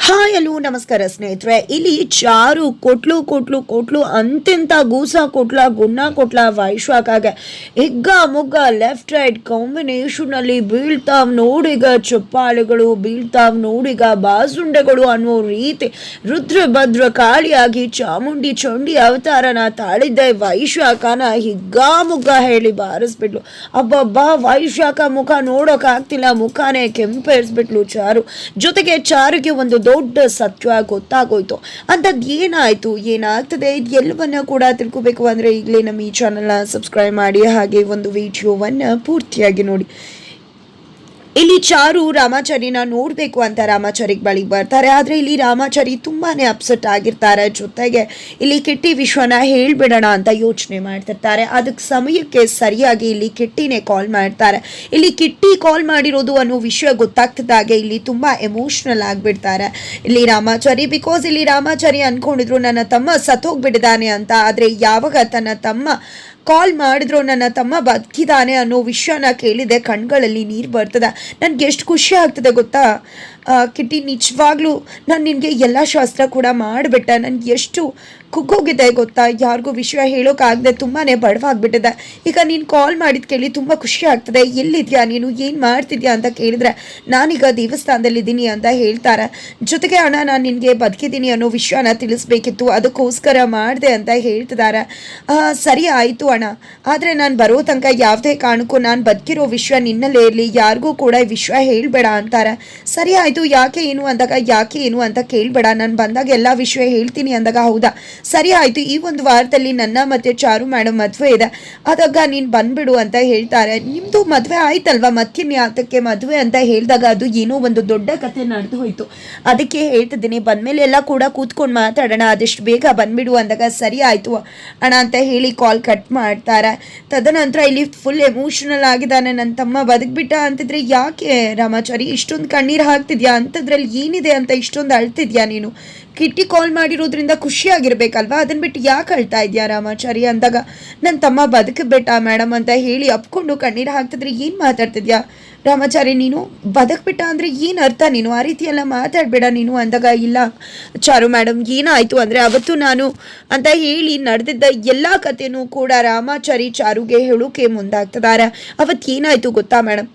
Hi hello ನಮಸ್ಕಾರ ಸ್ನೇಹಿತರೆ. ಇಲ್ಲಿ ಚಾರು ಕೊಟ್ಲು ಅಂತೆಂತ ಗೂಸ ಕೊಟ್ಲ ಗುಣ್ಣ ಕೊಟ್ಲ ವೈಶ್ವಾಕಾಗೆ ಹಿಗ್ಗ ಮುಗ್ಗ ಲೆಫ್ಟ್ ರೈಟ್ ಕಾಂಬಿನೇಷನ್ ಅಲ್ಲಿ ಬೀಳ್ತಾವ್ ನೋಡಿಗ ಚಪ್ಪಾಳೆಗಳು, ಬೀಳ್ತಾವ್ ನೋಡಿಗ ಬಾಸುಂಡೆಗಳು ಅನ್ನೋ ರೀತಿ ರುದ್ರಭದ್ರ ಕಾಳಿಯಾಗಿ ಚಾಮುಂಡಿ ಚಂಡಿ ಅವತಾರನ ತಾಳಿದ್ದೆ ವೈಶ್ವಾಕನ ಹಿಗ್ಗ ಮುಗ್ಗ ಹೇಳಿ ಬಾರಿಸ್ಬಿಟ್ಲು. ಅಬ್ಬಬ್ಬಾ, ವೈಶ್ವಾಕ ಮುಖ ನೋಡೋಕ್ ಆಗ್ತಿಲ್ಲ, ಮುಖಾನೇ ಕೆಂಪೇರಿಸ್ಬಿಟ್ಲು ಚಾರು. ಜೊತೆಗೆ ಚಾರುಗೆ ಒಂದು ದೊಡ್ಡ ಸತ್ಯ ಗೊತ್ತಾಗೋಯ್ತು. ಅಂಥದ್ದು ಏನಾಗ್ತದೆ ಇದು ಎಲ್ಲವನ್ನ ಕೂಡ ತಿಳ್ಕೋಬೇಕು ಅಂದರೆ ಈಗಲೇ ನಮ್ಮ ಈ ಚಾನಲ್ನ ಸಬ್ಸ್ಕ್ರೈಬ್ ಮಾಡಿ, ಹಾಗೆ ಒಂದು ವಿಡಿಯೋವನ್ನು ಪೂರ್ತಿಯಾಗಿ ನೋಡಿ. ಇಲ್ಲಿ ಚಾರು ರಾಮಾಚಾರಿನ ನೋಡಬೇಕು ಅಂತ ರಾಮಾಚಾರಿಗೆ ಬಳಿ ಬರ್ತಾರೆ. ಆದರೆ ಇಲ್ಲಿ ರಾಮಾಚಾರಿ ತುಂಬಾನೇ ಅಪ್ಸೆಟ್ ಆಗಿರ್ತಾರೆ. ಜೊತೆಗೆ ಇಲ್ಲಿ ಕಿಟ್ಟಿ ವಿಶ್ವನ ಹೇಳ್ಬಿಡೋಣ ಅಂತ ಯೋಚನೆ ಮಾಡ್ತಿರ್ತಾರೆ. ಅದಕ್ಕೆ ಸಮಯಕ್ಕೆ ಸರಿಯಾಗಿ ಇಲ್ಲಿ ಕಿಟ್ಟಿನೇ ಕಾಲ್ ಮಾಡ್ತಾರೆ. ಇಲ್ಲಿ ಕಿಟ್ಟಿ ಕಾಲ್ ಮಾಡಿರೋದು ಅನ್ನೋ ವಿಷಯ ಗೊತ್ತಾಗ್ತಿದ್ದಾಗೆ ಇಲ್ಲಿ ತುಂಬಾ ಎಮೋಷ್ನಲ್ ಆಗಿಬಿಡ್ತಾರೆ ಇಲ್ಲಿ ರಾಮಾಚಾರಿ. ಬಿಕಾಸ್ ಇಲ್ಲಿ ರಾಮಾಚಾರಿ ಅನ್ಕೊಂಡಿದ್ರು ನನ್ನ ತಮ್ಮ ಸತ್ತೋಗ್ಬಿಟ್ಟಿದ್ದಾನೆ ಅಂತ. ಆದರೆ ಯಾವಾಗ ತನ್ನ ತಮ್ಮ ಕಾಲ್ ಮಾಡಿದ್ರು ನನ್ನ ತಮ್ಮ ಬದುಕಿದ್ದಾನೆ ಅನ್ನೋ ವಿಷಯನ ಕೇಳಿದೆ, ಕಣ್ಗಳಲ್ಲಿ ನೀರು ಬರ್ತದೆ. ನನಗೆ ಎಷ್ಟು ಖುಷಿ ಆಗ್ತದೆ ಗೊತ್ತಾ ಕಿಟ್ಟಿ, ನಿಜವಾಗ್ಲೂ ನಾನು ನಿನಗೆ ಎಲ್ಲ ಶಾಸ್ತ್ರ ಕೂಡ ಮಾಡಿಬಿಟ್ಟೆ. ನನಗೆ ಎಷ್ಟು ಕುಗ್ಗೋಗಿದೆ ಗೊತ್ತಾ, ಯಾರಿಗೂ ವಿಷಯ ಹೇಳೋಕ್ಕಾಗದೆ ತುಂಬಾ ಬಡವಾಗ್ಬಿಟ್ಟಿದೆ. ಈಗ ನೀನು ಕಾಲ್ ಮಾಡಿದ ಕೇಳಿ ತುಂಬ ಖುಷಿ ಆಗ್ತದೆ. ಎಲ್ಲಿದ್ಯಾ ನೀನು, ಏನು ಮಾಡ್ತಿದ್ಯಾ ಅಂತ ಕೇಳಿದ್ರೆ ನಾನೀಗ ದೇವಸ್ಥಾನದಲ್ಲಿದ್ದೀನಿ ಅಂತ ಹೇಳ್ತಾರೆ. ಜೊತೆಗೆ ಅಣ್ಣ, ನಾನು ನಿನಗೆ ಬದುಕಿದ್ದೀನಿ ಅನ್ನೋ ವಿಷಯನ ತಿಳಿಸ್ಬೇಕಿತ್ತು, ಅದಕ್ಕೋಸ್ಕರ ಮಾಡಿದೆ ಅಂತ ಹೇಳ್ತಿದ್ದಾರೆ. ಸರಿ ಆಯಿತು ಅಣ್ಣ, ಆದರೆ ನಾನು ಬರೋ ತನಕ ಯಾವುದೇ ಕಾರಣಕ್ಕೂ ನಾನು ಬದುಕಿರೋ ವಿಷಯ ನಿನ್ನಲ್ಲೇ ಇರಲಿ, ಯಾರಿಗೂ ಕೂಡ ಈ ವಿಷಯ ಹೇಳಬೇಡ ಅಂತಾರೆ. ಸರಿ ಆಯಿತು, ಯಾಕೆ ಏನು ಅಂದಾಗ ಯಾಕೆ ಏನು ಅಂತ ಕೇಳಬೇಡ, ನಾನು ಬಂದಾಗ ಎಲ್ಲ ವಿಷಯ ಹೇಳ್ತೀನಿ ಅಂದಾಗ ಹೌದಾ ಸರಿ ಆಯಿತು, ಈ ಒಂದು ವಾರದಲ್ಲಿ ನನ್ನ ಮತ್ತೆ ಚಾರು ಮೇಡಮ್ ಮದುವೆ ಇದೆ, ಆದಾಗ ನೀನು ಬಂದ್ಬಿಡು ಅಂತ ಹೇಳ್ತಾರೆ. ನಿಮ್ಮದು ಮದುವೆ ಆಯ್ತಲ್ವಾ, ಮತ್ತಿನ್ಯಾತಕ್ಕೆ ಮದುವೆ ಅಂತ ಹೇಳಿದಾಗ ಅದು ಏನೋ ಒಂದು ದೊಡ್ಡ ಕತೆ ನಡೆದು ಹೋಯ್ತು, ಅದಕ್ಕೆ ಹೇಳ್ತಿದ್ದೀನಿ, ಬಂದಮೇಲೆ ಎಲ್ಲ ಕೂಡ ಕೂತ್ಕೊಂಡು ಮಾತಾಡೋಣ, ಆದಷ್ಟು ಬೇಗ ಬಂದ್ಬಿಡು ಅಂದಾಗ ಸರಿ ಆಯಿತು ಅಣ್ಣ ಅಂತ ಹೇಳಿ ಕಾಲ್ ಕಟ್ ಮಾಡ್ತಾರೆ. ತದನಂತರ ಇಲ್ಲಿ ಫುಲ್ ಎಮೋಷನಲ್ ಆಗಿದ್ದಾನೆ. ನನ್ನ ತಮ್ಮ ಬದುಕ್ಬಿಟ್ಟ ಅಂತಿದ್ರೆ ಯಾಕೆ ರಾಮಾಚಾರಿ ಇಷ್ಟೊಂದು ಕಣ್ಣೀರು ಹಾಕ್ತಿದ್ಯಾ, ಅಂಥದ್ರಲ್ಲಿ ಏನಿದೆ ಅಂತ ಇಷ್ಟೊಂದು ಅಳ್ತಿದ್ಯಾ ನೀನು? ಕಿಟ್ಟಿ ಕಾಲ್ ಮಾಡಿರೋದ್ರಿಂದ ಖುಷಿಯಾಗಿರ್ಬೇಕಲ್ವಾ, ಅದನ್ನ ಬಿಟ್ಟು ಯಾಕೆ ಅಳ್ತಾ ಇದೆಯಾ ರಾಮಾಚಾರಿ ಅಂದಾಗ ನನ್ನ ತಮ್ಮ ಬದುಕಬೇಟ ಮೇಡಮ್ ಅಂತ ಹೇಳಿ ಅಪ್ಕೊಂಡು ಕಣ್ಣೀರು ಹಾಕ್ತಿದ್ರೆ ಏನು ಮಾತಾಡ್ತಿದ್ಯಾ ರಾಮಾಚಾರಿ, ನೀನು ಬದುಕ್ಬಿಟ್ಟ ಅಂದರೆ ಏನು ಅರ್ಥ, ನೀನು ಆ ರೀತಿ ಎಲ್ಲ ಮಾತಾಡಬೇಡ ನೀನು ಅಂದಾಗ ಇಲ್ಲ ಚಾರು ಮೇಡಮ್ ಏನಾಯಿತು ಅಂದರೆ ಅವತ್ತು ನಾನು ಅಂತ ಹೇಳಿ ನಡೆದಿದ್ದ ಎಲ್ಲ ಕಥೆನೂ ಕೂಡ ರಾಮಾಚಾರಿ ಚಾರುಗೆ ಹೇಳೋಕೆ ಮುಂದಾಗ್ತಿದ್ದಾರೆ. ಅವತ್ತು ಏನಾಯಿತು ಗೊತ್ತಾ ಮೇಡಮ್,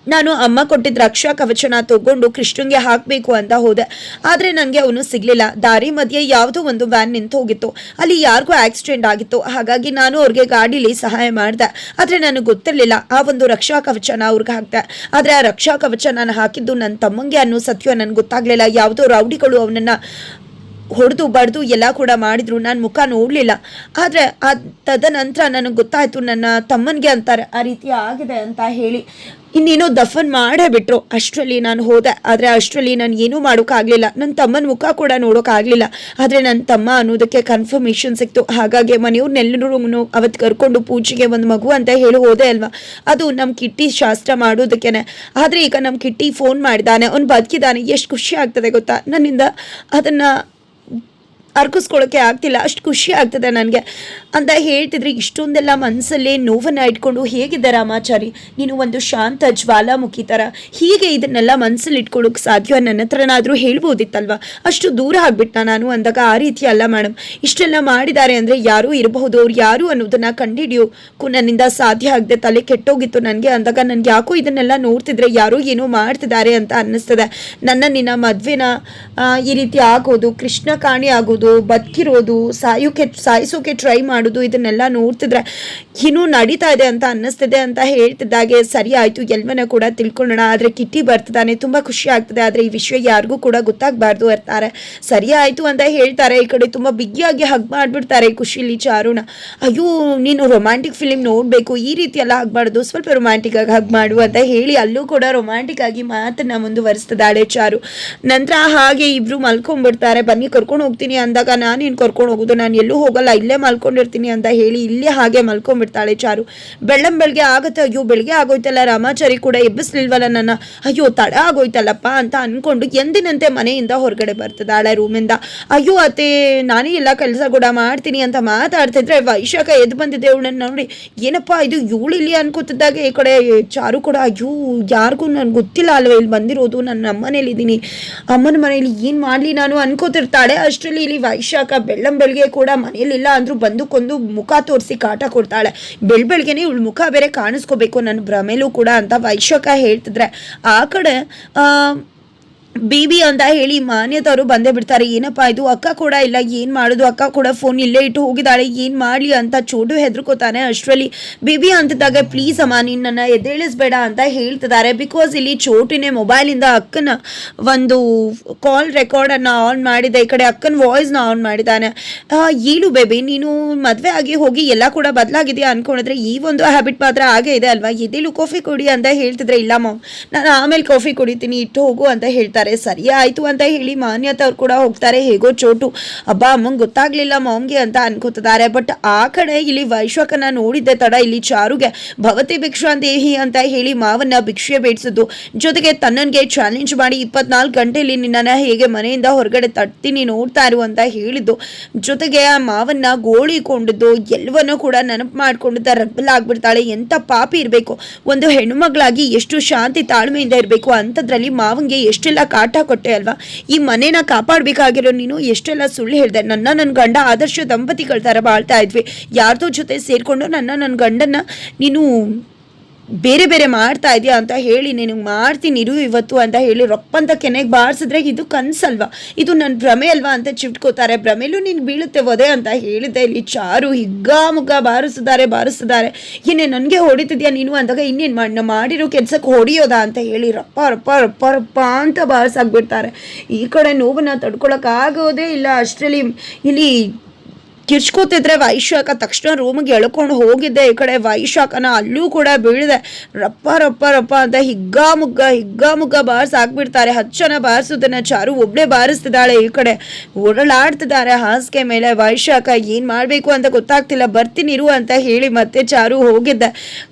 ನಾನು ಅಮ್ಮ ಕೊಟ್ಟಿದ್ದ ರಕ್ಷಾ ಕವಚನ ತಗೊಂಡು ಕೃಷ್ಣಂಗೆ ಹಾಕಬೇಕು ಅಂತ ಹೋದೆ, ಆದರೆ ನನಗೆ ಅವನು ಸಿಗಲಿಲ್ಲ. ದಾರಿ ಮಧ್ಯೆ ಯಾವುದೋ ಒಂದು ವ್ಯಾನ್ ನಿಂತು ಹೋಗಿತ್ತು, ಅಲ್ಲಿ ಯಾರಿಗೂ ಆಕ್ಸಿಡೆಂಟ್ ಆಗಿತ್ತು, ಹಾಗಾಗಿ ನಾನು ಅವ್ರಿಗೆ ಗಾಡೀಲಿ ಸಹಾಯ ಮಾಡಿದೆ. ಆದರೆ ನನಗೆ ಗೊತ್ತಿರಲಿಲ್ಲ ಆ ಒಂದು ರಕ್ಷಾ ಕವಚನ ಅವ್ರಿಗೆ ಹಾಕ್ದೆ. ಆದರೆ ಆ ರಕ್ಷಾ ಕವಚ ನಾನು ಹಾಕಿದ್ದು ನನ್ನ ತಮ್ಮಂಗೆ ಅನ್ನೋ ಸತ್ಯ ನನಗೆ ಗೊತ್ತಾಗಲಿಲ್ಲ. ಯಾವುದೋ ರೌಡಿಗಳು ಅವನನ್ನು ಹೊಡೆದು ಬಡ್ದು ಎಲ್ಲ ಕೂಡ ಮಾಡಿದ್ರು, ನಾನು ಮುಖ ನೋಡಲಿಲ್ಲ. ಆದರೆ ತದನಂತರ ನನಗೆ ಗೊತ್ತಾಯಿತು ನನ್ನ ತಮ್ಮನಿಗೆ ಅಂತಾರೆ ಆ ರೀತಿ ಆಗಿದೆ ಅಂತ ಹೇಳಿ ಇನ್ನೇನೋ ದಫನ್ ಮಾಡೇ ಬಿಟ್ರು. ಅಷ್ಟರಲ್ಲಿ ನಾನು ಹೋದೆ, ಆದರೆ ಅಷ್ಟರಲ್ಲಿ ನಾನು ಏನೂ ಮಾಡೋಕ್ಕಾಗಲಿಲ್ಲ, ನನ್ನ ತಮ್ಮನ ಮುಖ ಕೂಡ ನೋಡೋಕ್ಕಾಗಲಿಲ್ಲ. ಆದರೆ ನನ್ನ ತಮ್ಮ ಅನ್ನೋದಕ್ಕೆ ಕನ್ಫರ್ಮೇಷನ್ ಸಿಕ್ತು. ಹಾಗಾಗಿ ಮನೆಯವ್ರನ್ನೆಲ್ಲರೂ ಅವತ್ತು ಕರ್ಕೊಂಡು ಪೂಜೆಗೆ ಒಂದು ಮಗು ಅಂತ ಹೇಳಿ ಹೋದೆ ಅಲ್ವಾ, ಅದು ನಮ್ಮ ಕಿಟ್ಟಿ ಶಾಸ್ತ್ರ ಮಾಡೋದಕ್ಕೇನೆ. ಆದರೆ ಈಗ ನಮ್ಮ ಕಿಟ್ಟಿ ಫೋನ್ ಮಾಡಿದ್ದಾನೆ, ಅವ್ನು ಬದುಕಿದ್ದಾನೆ, ಎಷ್ಟು ಖುಷಿ ಆಗ್ತದೆ ಗೊತ್ತಾ, ನನ್ನಿಂದ ಅದನ್ನು ಅರ್ಕಿಸ್ಕೊಳ್ಳೋಕ್ಕೆ ಆಗ್ತಿಲ್ಲ, ಅಷ್ಟು ಖುಷಿ ಆಗ್ತದೆ ನನಗೆ ಅಂತ ಹೇಳ್ತಿದ್ರೆ. ಇಷ್ಟೊಂದೆಲ್ಲ ಮನಸ್ಸಲ್ಲೇ ನೋವನ್ನು ಇಟ್ಕೊಂಡು ಹೇಗಿದೆ ರಾಮಾಚಾರಿ, ನೀನು ಒಂದು ಶಾಂತ ಜ್ವಾಲಾಮುಖಿ ಥರ, ಹೀಗೆ ಇದನ್ನೆಲ್ಲ ಮನಸ್ಸಲ್ಲಿ ಇಟ್ಕೊಳ್ಳೋಕೆ ಸಾಧ್ಯ, ನನ್ನ ಹತ್ರನಾದರೂ ಹೇಳ್ಬೋದಿತ್ತಲ್ವ, ಅಷ್ಟು ದೂರ ಆಗಿಬಿಟ್ಟ ನಾನು ಅಂದಾಗ ಆ ರೀತಿ ಅಲ್ಲ ಮೇಡಮ್, ಇಷ್ಟೆಲ್ಲ ಮಾಡಿದ್ದಾರೆ ಅಂದರೆ ಯಾರೂ ಇರಬಹುದು, ಅವ್ರು ಯಾರು ಅನ್ನೋದನ್ನು ಕಂಡುಹಿಡಿಯೋಕ್ಕೂ ನನ್ನಿಂದ ಸಾಧ್ಯ ಆಗದೆ ತಲೆ ಕೆಟ್ಟೋಗಿತ್ತು ನನಗೆ ಅಂದಾಗ ನನಗೆ ಯಾಕೋ ಇದನ್ನೆಲ್ಲ ನೋಡ್ತಿದ್ರೆ ಯಾರೋ ಏನೋ ಮಾಡ್ತಿದ್ದಾರೆ ಅಂತ ಅನ್ನಿಸ್ತದೆ. ನಿನ್ನ ಮದುವೆನ ಈ ರೀತಿ ಆಗೋದು, ಕೃಷ್ಣ ಕಾಣಿ ಆಗೋದು, ಬದುಕಿರೋದು, ಸಾಯಿಸೋಕೆ ಟ್ರೈ ಮಾಡೋದು, ಇದನ್ನೆಲ್ಲ ನೋಡ್ತಿದ್ರೆ ಏನೋ ನಡೀತಾ ಇದೆ ಅಂತ ಅನ್ನಿಸ್ತಿದೆ ಅಂತ ಹೇಳ್ತಿದ್ದಾಗೆ ಸರಿ ಆಯಿತು ಎಲ್ಲವನ್ನ ಕೂಡ ತಿಳ್ಕೊಳ್ಳೋಣ, ಆದರೆ ಕಿಟ್ಟಿ ಬರ್ತಿದ್ದಾನೆ, ತುಂಬ ಖುಷಿ ಆಗ್ತದೆ, ಆದರೆ ಈ ವಿಷಯ ಯಾರಿಗೂ ಕೂಡ ಗೊತ್ತಾಗಬಾರ್ದು ಇರ್ತಾರೆ. ಸರಿ ಆಯಿತು ಅಂತ ಹೇಳ್ತಾರೆ. ಈ ಕಡೆ ತುಂಬ ಬಿಗಿಯಾಗಿ ಹಗ್ ಮಾಡಿಬಿಡ್ತಾರೆ ಖುಷಿಲಿ ಚಾರುನ. ಅಯ್ಯೋ ನೀನು ರೊಮ್ಯಾಂಟಿಕ್ ಫಿಲಿಮ್ ನೋಡಬೇಕು, ಈ ರೀತಿ ಎಲ್ಲ ಆಗಬಾರ್ದು, ಸ್ವಲ್ಪ ರೊಮ್ಯಾಂಟಿಕ್ ಆಗಿ ಹಗ್ ಮಾಡು ಅಂತ ಹೇಳಿ ಅಲ್ಲೂ ಕೂಡ ರೊಮ್ಯಾಂಟಿಕ್ ಆಗಿ ಮಾತನ್ನ ಮುಂದುವರಿಸ್ತಿದ್ದಾಳೆ ಚಾರು. ನಂತರ ಹಾಗೆ ಇಬ್ರು ಮಲ್ಕೊಂಡ್ಬಿಡ್ತಾರೆ. ಬನ್ನಿ ಕರ್ಕೊಂಡು ಹೋಗ್ತೀನಿ ಅಂದ ಅಂದಾಗ ನಾನೇನು ಕರ್ಕೊಂಡು ಹೋಗೋದು, ನಾನು ಎಲ್ಲೂ ಹೋಗಲ್ಲ, ಇಲ್ಲೇ ಮಲ್ಕೊಂಡಿರ್ತೀನಿ ಅಂತ ಹೇಳಿ ಇಲ್ಲೇ ಹಾಗೆ ಮಲ್ಕೊಂಡ್ಬಿಡ್ತಾಳೆ ಚಾರು. ಬೆಳಗ್ಗೆ ಆಗುತ್ತೆ, ಅಯ್ಯೋ ಬೆಳಗ್ಗೆ ಆಗೋಯ್ತಲ್ಲ, ರಾಮಾಚಾರಿ ಕೂಡ ಎಬ್ಬಿಸ್ಲಿಲ್ವಲ್ಲ ನನ್ನ, ಅಯ್ಯೋ ತಡ ಆಗೋಯ್ತಲ್ಲಪ್ಪ ಅಂತ ಅನ್ಕೊಂಡು ಎಂದಿನಂತೆ ಮನೆಯಿಂದ ಹೊರಗಡೆ ಬರ್ತಿದ್ದಾಳೆ ರೂಮಿಂದ. ಅಯ್ಯೋ ಅತ್ತೆ ನಾನೇ ಎಲ್ಲ ಕೆಲಸ ಕೂಡ ಮಾಡ್ತೀನಿ ಅಂತ ಮಾತಾಡ್ತಿದ್ರೆ ವೈಶಾಖ ಎದ್ದು ಬಂದಿದ್ದೆ ಇವಳನ್ನ ನೋಡಿ. ಏನಪ್ಪ ಇದು ಇವಳಿಲ್ಲಿ ಅನ್ಕೋತಿದ್ದಾಗ ಈ ಕಡೆ ಚಾರು ಕೂಡ ಅಯ್ಯೋ ಯಾರಿಗೂ ನನ್ಗೆ ಗೊತ್ತಿಲ್ಲ ಅಲ್ವ ಇಲ್ಲಿ ಬಂದಿರೋದು, ನನ್ನ ಅಮ್ಮನೇಲಿದ್ದೀನಿ, ಅಮ್ಮನ ಮನೇಲಿ ಏನು ಮಾಡಲಿ ನಾನು ಅನ್ಕೋತಿರ್ತಾಳೆ. ಅಷ್ಟರಲ್ಲಿ ಇಲ್ಲಿ ವೈಶಾಖ ಬೆಳಗ್ಗೆ ಕೂಡ ಮನೇಲಿಲ್ಲ ಅಂದ್ರೂ ಬಂದುಕೊಂದು ಮುಖ ತೋರಿಸಿ ಕಾಟ ಕೊಡ್ತಾಳೆ. ಬೆಳಗ್ಗೆನೆ ಇವಳು ಮುಖ ಬೇರೆ ಕಾಣಿಸ್ಕೋಬೇಕು ನನ್ನ ಭ್ರಮೇಲೂ ಕೂಡ ಅಂತ ವೈಶಾಖ ಹೇಳ್ತಿದ್ರೆ ಆ ಕಡೆ ಬೇಬಿ ಅಂತ ಹೇಳಿ ಮಾನ್ಯತವರು ಬಂದೇ ಬಿಡ್ತಾರೆ. ಏನಪ್ಪ ಇದು, ಅಕ್ಕ ಕೂಡ ಇಲ್ಲ, ಏನು ಮಾಡೋದು, ಅಕ್ಕ ಕೂಡ ಫೋನ್ ಇಲ್ಲೇ ಇಟ್ಟು ಹೋಗಿದ್ದಾಳೆ, ಏನು ಮಾಡಲಿ ಅಂತ ಚೋಟು ಹೆದರ್ಕೋತಾನೆ. ಅಷ್ಟರಲ್ಲಿ ಬೇಬಿ ಅಂತಿದ್ದಾಗ ಪ್ಲೀಸ್ ಅಮ್ಮ ನೀನು ನನ್ನ ಎದ್ದೇಳಿಸ್ಬೇಡ ಅಂತ ಹೇಳ್ತಿದ್ದಾರೆ. ಬಿಕಾಸ್ ಇಲ್ಲಿ ಚೋಟಿನೇ ಮೊಬೈಲಿಂದ ಅಕ್ಕನ ಒಂದು ಕಾಲ್ ರೆಕಾರ್ಡನ್ನು ಆನ್ ಮಾಡಿದೆ, ಈ ಕಡೆ ಅಕ್ಕನ ವಾಯ್ಸ್ನ ಆನ್ ಮಾಡಿದ್ದಾನೆ. ಏನು ಬೇಬಿ ನೀನು ಮದುವೆ ಆಗಿ ಹೋಗಿ ಎಲ್ಲ ಕೂಡ ಬದಲಾಗಿದೆಯಾ ಅನ್ಕೊಂಡಿದ್ರೆ ಈ ಒಂದು ಹ್ಯಾಬಿಟ್ ಮಾತ್ರ ಆಗೇ ಇದೆ ಅಲ್ವಾ, ಎದ್ದೇಳು ಕಾಫಿ ಕೊಡಿ ಅಂತ ಹೇಳ್ತಿದ್ರೆ ಇಲ್ಲ ಮಾಮ್ ನಾನು ಆಮೇಲೆ ಕಾಫಿ ಕುಡಿತೀನಿ ಇಟ್ಟು ಹೋಗು ಅಂತ ಹೇಳ್ತಾರೆ. ಸರಿ ಆಯ್ತು ಅಂತ ಹೇಳಿ ಮಾನ್ಯತವ್ರು ಕೂಡ ಹೋಗ್ತಾರೆ. ಹೇಗೋ ಚೋಟು ಅಬ್ಬ ಅಮ್ಮಂಗೆ ಗೊತ್ತಾಗ್ಲಿಲ್ಲ ಮಾಮ್ಗೆ ಅಂತ ಅನ್ಕೋತಿದ್ದಾರೆ. ಬಟ್ ಆ ಕಡೆ ಇಲ್ಲಿ ವೈಶ್ವಕನ ನೋಡಿದ್ದೆ ತಡ ಇಲ್ಲಿ ಚಾರುಗೆ ಭವತಿ ಭಿಕ್ಷಾಂದೇಹಿ ಅಂತ ಹೇಳಿ ಮಾವನ್ನ ಭಿಕ್ಷೆ ಬೇಡಿಸಿದ್ದು, ಜೊತೆಗೆ ತನ್ನನ್ಗೆ ಚಾಲೆಂಜ್ ಮಾಡಿ 24 ಗಂಟೆಯಲ್ಲಿ ನಿನ್ನನ್ನು ಹೇಗೆ ಮನೆಯಿಂದ ಹೊರಗಡೆ ತಟ್ತೀನಿ ನೋಡ್ತಾ ಇರು ಅಂತ ಹೇಳಿದ್ದು, ಜೊತೆಗೆ ಆ ಮಾವನ್ನ ಗೋಳಿಕೊಂಡಿದ್ದು ಎಲ್ಲವನ್ನೂ ಕೂಡ ನೆನಪು ಮಾಡ್ಕೊಂಡಿದ್ದ ರಬ್ಬಲ್ ಆಗ್ಬಿಡ್ತಾಳೆ. ಎಂತ ಪಾಪಿ ಇರಬೇಕು, ಒಂದು ಹೆಣ್ಣು ಮಗಳಾಗಿ ಎಷ್ಟು ಶಾಂತಿ ತಾಳ್ಮೆಯಿಂದ ಇರಬೇಕು, ಅಂಥದ್ರಲ್ಲಿ ಮಾವಂಗೆ ಎಷ್ಟೆಲ್ಲ ಕಾಟ ಕೊಟ್ಟೆ ಅಲ್ವಾ, ಈ ಮನೇನ ಕಾಪಾಡಬೇಕಾಗಿರೋ ನೀನು ಎಷ್ಟೆಲ್ಲ ಸುಳ್ಳು ಹೇಳಿದೆ. ನನ್ನ ಗಂಡ ಆದರ್ಶ ದಂಪತಿಗಳ ಥರ ಬಾಳ್ತಾ ಇದ್ವಿ, ಯಾರ್ದೋ ಜೊತೆ ಸೇರಿಕೊಂಡು ನನ್ನ ಗಂಡನ್ನ ನೀನು ಬೇರೆ ಬೇರೆ ಮಾಡ್ತಾ ಇದೆಯಾ ಅಂತ ಹೇಳಿ ನಿನಗೆ ಮಾಡ್ತೀನಿ ಇರು ಇವತ್ತು ಅಂತ ಹೇಳಿ ರೊಪ್ಪಂತ ಕೆನೆಗೆ ಬಾರಿಸಿದ್ರೆ ಇದು ಕನ್ಸಲ್ವಾ, ಇದು ನನ್ನ ಭ್ರಮೆ ಅಲ್ವಾ ಅಂತ ಚಿಟ್ಕೋತಾರೆ. ಭ್ರಮೆಲೂ ನೀನು ಬೀಳುತ್ತೆ ಒದೆ ಅಂತ ಹೇಳಿದೆ. ಇಲ್ಲಿ ಚಾರು ಹಿಗ್ಗಾಮುಗ್ಗ ಬಾರಿಸಿದ್ದಾರೆ. ಏನೇ ನನಗೆ ಹೊಡಿತಿದ್ಯಾ ನೀನು ಅಂದಾಗ ಇನ್ನೇನು ಮಾಡಿರೋ ಕೆಲಸಕ್ಕೆ ಹೊಡಿಯೋದಾ ಅಂತ ಹೇಳಿ ರಪ್ಪ ಅಂತ ಬಾರಿಸಾಕ್ಬಿಡ್ತಾರೆ. ಈ ಕಡೆ ನೋವನ್ನ ತಡ್ಕೊಳಕ್ಕಾಗೋದೇ ಇಲ್ಲ. ಅಷ್ಟರಲ್ಲಿ ಇಲ್ಲಿ ಕಿರ್ಚ್ಕೋತಿದ್ರೆ ವೈಶಾಖ ತಕ್ಷಣ ರೂಮಿಗೆ ಎಳ್ಕೊಂಡು ಹೋಗಿದ್ದೆ. ಈ ಕಡೆ ವೈಶಾಖನ ಅಲ್ಲೂ ಕೂಡ ಬೀಳಿದೆ. ರಪ್ಪ ಅಂತ ಹಿಗ್ಗಾಮುಗ್ಗ ಬಾರಿಸಾಕ್ಬಿಡ್ತಾರೆ. ಹಚ್ಚನ ಬಾರಿಸೋದನ್ನ ಚಾರು ಒಬ್ಳೆ ಬಾರಿಸ್ತಿದ್ದಾಳೆ. ಈ ಕಡೆ ಓಡಲಾಡ್ತಿದ್ದಾರೆ ಹಾಸಿಗೆ ಮೇಲೆ. ವೈಶಾಖ ಏನು ಮಾಡಬೇಕು ಅಂತ ಗೊತ್ತಾಗ್ತಿಲ್ಲ, ಬರ್ತೀನಿರು ಅಂತ ಹೇಳಿ ಮತ್ತೆ ಚಾರು ಹೋಗಿದ್ದೆ.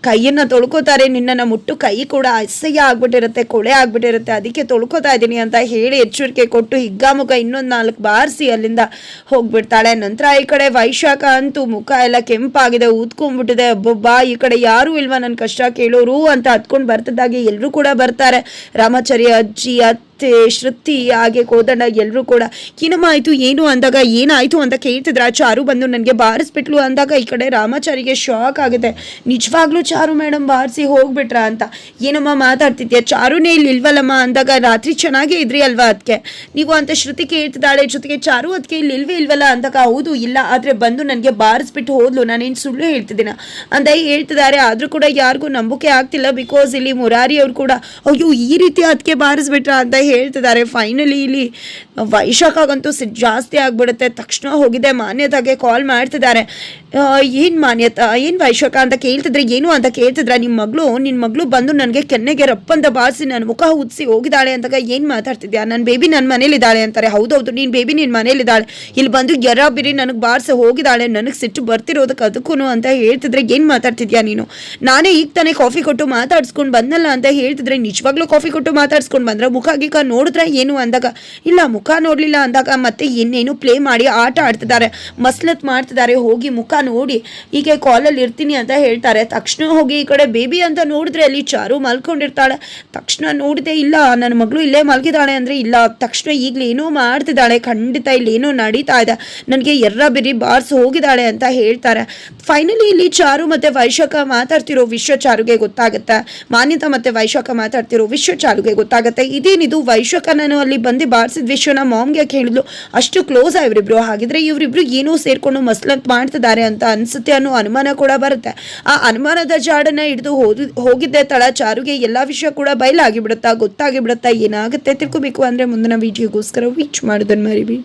ಕೈಯನ್ನು ತೊಳ್ಕೊತಾರೆ. ನಿನ್ನನ್ನು ಮುಟ್ಟು ಕೈ ಕೂಡ ಅಸಹ್ಯ ಆಗ್ಬಿಟ್ಟಿರುತ್ತೆ, ಕೊಳೆ ಆಗ್ಬಿಟ್ಟಿರುತ್ತೆ, ಅದಕ್ಕೆ ತೊಳ್ಕೊತಾ ಇದ್ದೀನಿ ಅಂತ ಹೇಳಿ ಎಚ್ಚರಿಕೆ ಕೊಟ್ಟು ಹಿಗ್ಗಾಮುಗ್ಗ ಇನ್ನೊಂದು 4 ಬಾರಿಸಿ ಅಲ್ಲಿಂದ ಹೋಗ್ಬಿಡ್ತಾಳೆ. ನಂತರ ಈ ಕಡೆ ವೈಶಾಖ ಅಂತೂ ಮುಖ ಎಲ್ಲ ಕೆಂಪಾಗಿದೆ, ಊದ್ಕೊಂಡ್ಬಿಟ್ಟಿದೆ. ಒಬ್ಬೊಬ್ಬ ಈ ಕಡೆ ಯಾರು ಇಲ್ವಾ ನನ್ನ ಕಷ್ಟ ಕೇಳೋರು ಅಂತ ಹತ್ಕೊಂಡು ಬರ್ತಿದ್ದಾಗೆ ಎಲ್ಲರೂ ಕೂಡ ಬರ್ತಾರೆ. ರಾಮಾಚಾರಿ ಅಜ್ಜಿ, ಅತ್ತೆ, ಶ್ರುತಿ, ಹಾಗೆ ಕೋದಂಡ ಎಲ್ಲರೂ ಕೂಡ ಏನಮ್ಮ ಆಯಿತು ಏನು ಅಂದಾಗ ಏನಾಯಿತು ಅಂತ ಕೇಳ್ತಿದ್ರ. ಚಾರು ಬಂದು ನನಗೆ ಬಾರಿಸ್ಬಿಟ್ಲು ಅಂದಾಗ ಈ ಕಡೆ ರಾಮಾಚಾರಿಗೆ ಶಾಕ್ ಆಗುತ್ತೆ. ನಿಜವಾಗ್ಲೂ ಚಾರು ಮೇಡಮ್ ಬಾರಿಸಿ ಹೋಗ್ಬಿಟ್ರ ಅಂತ. ಏನಮ್ಮ ಮಾತಾಡ್ತಿದ್ಯಾ, ಚಾರುನೇ ಇಲ್ಲಿ ಇಲ್ವಲ್ಲಮ್ಮ ಅಂದಾಗ ರಾತ್ರಿ ಚೆನ್ನಾಗೇ ಇದ್ರಿ ಅಲ್ವಾ ಅದಕ್ಕೆ ನೀವು ಅಂತ ಶ್ರುತಿ ಕೇಳ್ತಿದ್ದಾಳೆ. ಜೊತೆಗೆ ಚಾರು ಅದಕ್ಕೆ ಇಲ್ಲಿ ಇಲ್ವಲ್ಲ ಅಂದಾಗ ಹೌದು ಇಲ್ಲ, ಆದರೆ ಬಂದು ನನಗೆ ಬಾರಿಸ್ಬಿಟ್ಟು ಹೋದ್ಲು, ನಾನೇನು ಸುಳ್ಳು ಹೇಳ್ತಿದ್ದೀನ ಅಂತ ಹೇಳ್ತಿದ್ದಾರೆ. ಆದರೂ ಕೂಡ ಯಾರಿಗೂ ನಂಬಿಕೆ ಆಗ್ತಿಲ್ಲ. ಬಿಕಾಸ್ ಇಲ್ಲಿ ಮುರಾರಿ ಅವ್ರು ಕೂಡ ಅಯ್ಯೋ ಈ ರೀತಿ ಅದಕ್ಕೆ ಬಾರಿಸ್ಬಿಟ್ರ ಅಂತ ಹೇಳ್ತಿದ್ದಾರೆ. ಫೈನಲಿ ಇಲ್ಲಿ ವೈಶಾಖಗಂತೂ ಜಾಸ್ತಿ ಆಗ್ಬಿಡುತ್ತೆ. ತಕ್ಷಣ ಹೋಗಿದೆ ಮಾನ್ಯತಾಗೆ ಕಾಲ್ ಮಾಡ್ತಿದ್ದಾರೆ. ಏನು ಮಾನ್ಯತಾ, ಏನು ವೈಶಾಖ ಅಂತ ಕೇಳ್ತಿದ್ರೆ, ಏನು ಅಂತ ಕೇಳ್ತಿದ್ರ, ನಿನ್ನ ಮಗಳು ಬಂದು ನನಗೆ ಕೆನ್ನೆಗೆ ರಪ್ಪಂತ ಬಾರಿಸಿ ನನ್ನ ಮುಖ ಉದಿಸಿ ಹೋಗಿದ್ದಾಳೆ ಅಂತಾಗ ಏನು ಮಾತಾಡ್ತಿದ್ಯಾ, ನನ್ನ ಬೇಬಿ ನನ್ನ ಮನೇಲಿದ್ದಾಳೆ ಅಂತಾರೆ. ಹೌದೌದು ನೀನು ಬೇಬಿ ನಿನ್ನ ಮನೇಲಿದ್ದಾಳೆ, ಇಲ್ಲಿ ಬಂದು ಬಿರಿ ನನಗೆ ಬಾರಿಸಿ ಹೋಗಿದ್ದಾಳೆ, ನನಗೆ ಸಿಟ್ಟು ಬರ್ತಿರೋದಕ್ಕೆ ಅದಕ್ಕೂ ಅಂತ ಹೇಳ್ತಿದ್ರೆ ಏನು ಮಾತಾಡ್ತಿದ್ಯಾ ನೀನು, ನಾನೇ ಈಗ ತಾನೇ ಕಾಫಿ ಕೊಟ್ಟು ಮಾತಾಡ್ಸ್ಕೊಂಡು ಬಂದಲ್ಲ ಅಂತ ಹೇಳ್ತಿದ್ರೆ ನಿಜವಾಗ್ಲೂ ಕಾಫಿ ಕೊಟ್ಟು ಮಾತಾಡ್ಸ್ಕೊಂಡು ಬಂದ್ರೆ ಮುಖ ಗೀಕ ನೋಡಿದ್ರೆ ಏನು ಅಂದಾಗ ಇಲ್ಲ ಮುಖ ನೋಡಲಿಲ್ಲ ಅಂದಾಗ ಮತ್ತೆ ಇನ್ನೇನು ಪ್ಲೇ ಮಾಡಿ ಆಟ ಆಡ್ತಿದ್ದಾರೆ, ಮಸ್ಲತ್ ಮಾಡ್ತಿದ್ದಾರೆ. ಹೋಗಿ ಮುಖ ನೋಡಿ ಹೀಗೆ ಕಾಲಲ್ಲಿ ಇರ್ತೀನಿ ಅಂತ ಹೇಳ್ತಾರೆ. ತಕ್ಷಣ ಹೋಗಿ ಈ ಕಡೆ ಬೇಬಿ ಅಂತ ನೋಡಿದ್ರೆ ಅಲ್ಲಿ ಚಾರು ಮಲ್ಕೊಂಡಿರ್ತಾಳೆ. ತಕ್ಷಣ ನೋಡಿದೆ ಇಲ್ಲ ನನ್ನ ಮಗಳು ಇಲ್ಲೇ ಮಲಗಿದ್ದಾಳೆ ಅಂದರೆ ಇಲ್ಲ, ತಕ್ಷಣ ಈಗಲೇ ಏನೋ ಮಾಡ್ತಿದ್ದಾಳೆ, ಖಂಡಿತ ಇಲ್ಲಿ ಏನೋ ನಡೀತಾ ಇದೆ, ನನಗೆ ಬಿರಿ ಬಾರ್ಸ್ ಹೋಗಿದ್ದಾಳೆ ಅಂತ ಹೇಳ್ತಾರೆ. ಫೈನಲಿ ಇಲ್ಲಿ ಚಾರು ಮತ್ತೆ ವೈಶಾಖ ಮಾತಾಡ್ತಿರೋ ವಿಷಯ ಚಾರುಗೆ ಗೊತ್ತಾಗುತ್ತೆ. ಮಾನ್ಯತಾ ಮತ್ತೆ ವೈಶಾಖ ಮಾತಾಡ್ತಿರೋ ವಿಷಯ ಚಾರುಗೆ ಗೊತ್ತಾಗುತ್ತೆ. ಇದೇನಿದು ವೈಶಾಖ ನಾನು ಅಲ್ಲಿ ಬಂದು ಬಾರಿಸಿದ ವಿಷಯನ ಮಾಮ್ಗೆ ಹೇಳಿದ್ಲು, ಅಷ್ಟು ಕ್ಲೋಸ್ ಇವರಿಬ್ರು, ಹಾಗಿದ್ರೆ ಇವರಿಬ್ರು ಏನೋ ಸೇರ್ಕೊಂಡು ಮಸ್ಲತ್ ಮಾಡ್ತಿದ್ದಾರೆ ಅಂತ ಅನ್ಸುತ್ತೆ ಅನ್ನೋ ಅನುಮಾನ ಕೂಡ ಬರುತ್ತೆ. ಆ ಅನುಮಾನದ ಜಾಡನ್ನ ಹಿಡಿದು ಹೋಗಿದ್ದೆ ತಳ ಚಾರುಗೆ ಎಲ್ಲ ವಿಷಯ ಕೂಡ ಬಯಲಾಗಿಬಿಡುತ್ತಾ, ಗೊತ್ತಾಗಿಬಿಡುತ್ತಾ. ಏನಾಗುತ್ತೆ ತಿಳ್ಕೊಬೇಕು ಅಂದ್ರೆ ಮುಂದಿನ ವಿಡಿಯೋಗೋಸ್ಕರ ವೀಚ್ ಮಾಡೋದನ್ನ ಮರಿಬೇಡಿ.